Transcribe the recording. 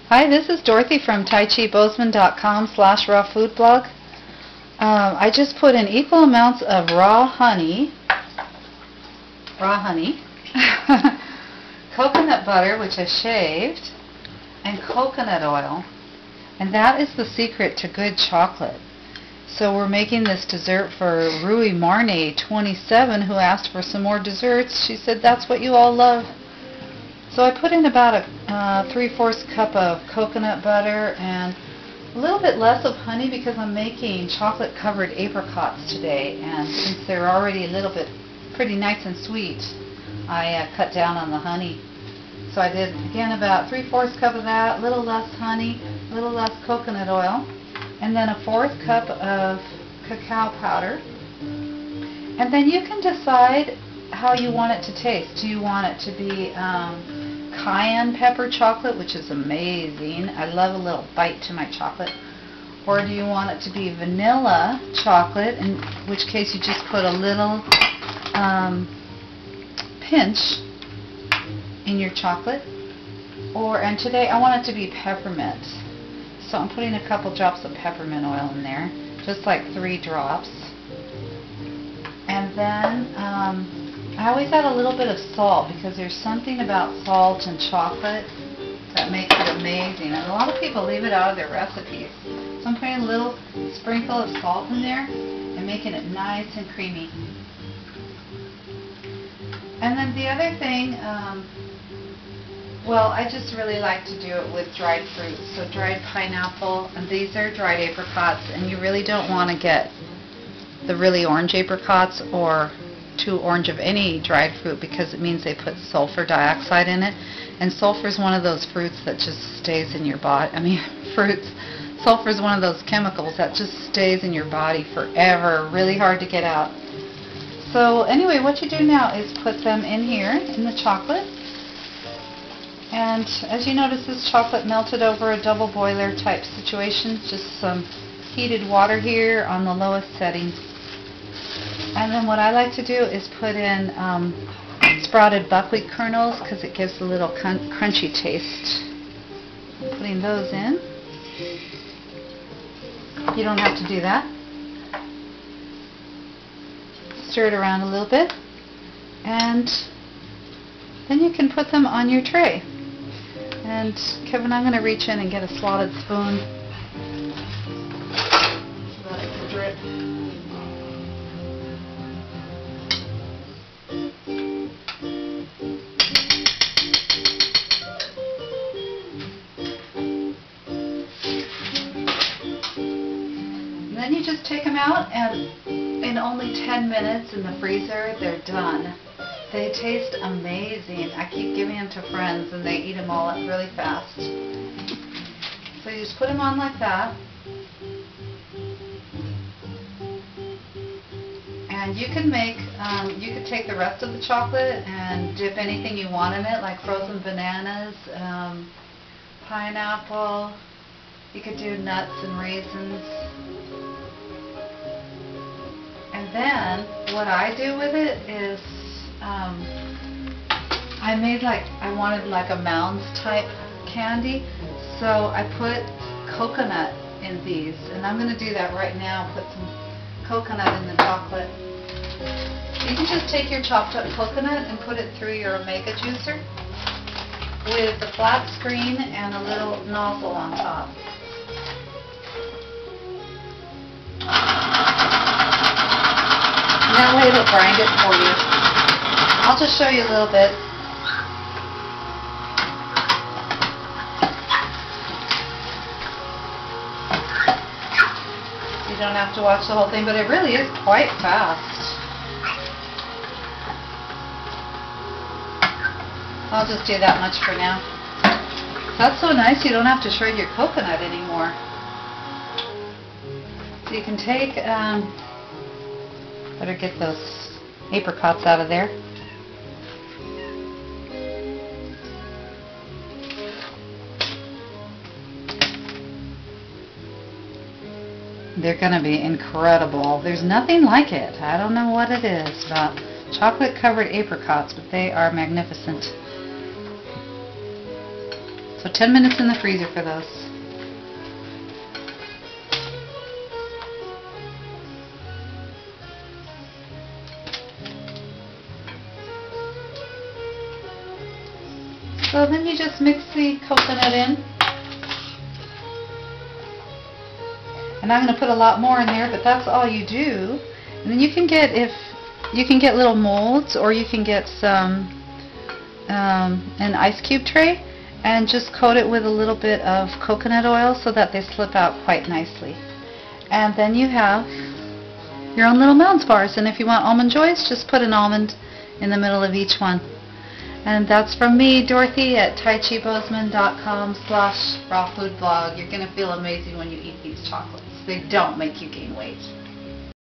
Hi, this is Dorothy from taichibosman.com/rawfoodblog. I just put in equal amounts of raw honey, coconut butter, which I shaved, and coconut oil. And that is the secret to good chocolate. So we're making this dessert for Rui Marne 27, who asked for some more desserts. She said that's what you all love. So I put in about a 3/4 cup of coconut butter and a little bit less of honey because I'm making chocolate covered apricots today, and since they're already a little bit pretty nice and sweet, I cut down on the honey. So I did again about 3/4 cup of that, a little less honey, a little less coconut oil, and then a 1/4 cup of cacao powder. And then you can decide how you want it to taste. Do you want it to be cayenne pepper chocolate, which is amazing? I love a little bite to my chocolate. Or do you want it to be vanilla chocolate, in which case you just put a little pinch in your chocolate? And today I want it to be peppermint. So I'm putting a couple drops of peppermint oil in there, just like 3 drops. And then I always add a little bit of salt because there's something about salt and chocolate that makes it amazing. And a lot of people leave it out of their recipes. So I'm putting a little sprinkle of salt in there and making it nice and creamy. And then the other thing, well, I just really like to do it with dried fruits. So dried pineapple, and these are dried apricots, and you really don't want to get the really orange apricots or too orange of any dried fruit because it means they put sulfur dioxide in it, and sulfur is one of those fruits that just stays in your body. Sulfur is one of those chemicals that just stays in your body forever, really hard to get out. So anyway, what you do now is put them in here in the chocolate, and as you notice, this chocolate melted over a double boiler type situation, just some heated water here on the lowest setting. And then what I like to do is put in sprouted buckwheat kernels because it gives a little crunchy taste. I'm putting those in. You don't have to do that. Stir it around a little bit, and then you can put them on your tray. And Kevin, I'm going to reach in and get a slotted spoon. Let it drip. Then you just take them out, and in only 10 minutes in the freezer, they're done. They taste amazing. I keep giving them to friends, and they eat them all up really fast. So you just put them on like that. And you can make, you could take the rest of the chocolate and dip anything you want in it, like frozen bananas, pineapple. You could do nuts and raisins. And then what I do with it is I wanted like a Mounds type candy, so I put coconut in these, and I'm going to do that right now. Put some coconut in the chocolate. You can just take your chopped up coconut and put it through your Omega juicer with the flat screen and a little nozzle on top. That way it'll grind it for you. I'll just show you a little bit. You don't have to watch the whole thing, but it really is quite fast. I'll just do that much for now. That's so nice, you don't have to shred your coconut anymore. So you can take, better get those apricots out of there. They're going to be incredible. There's nothing like it. I don't know what it is about chocolate covered apricots, but they are magnificent. So 10 minutes in the freezer for those. So then you just mix the coconut in. And I'm going to put a lot more in there, but that's all you do. And then you can get little molds, or you can get some an ice cube tray and just coat it with a little bit of coconut oil so that they slip out quite nicely. And then you have your own little Mounds bars. And if you want almond joys, just put an almond in the middle of each one. And that's from me, Dorothy, at taichibosman.com/rawfoodblog. You're going to feel amazing when you eat these chocolates. They don't make you gain weight.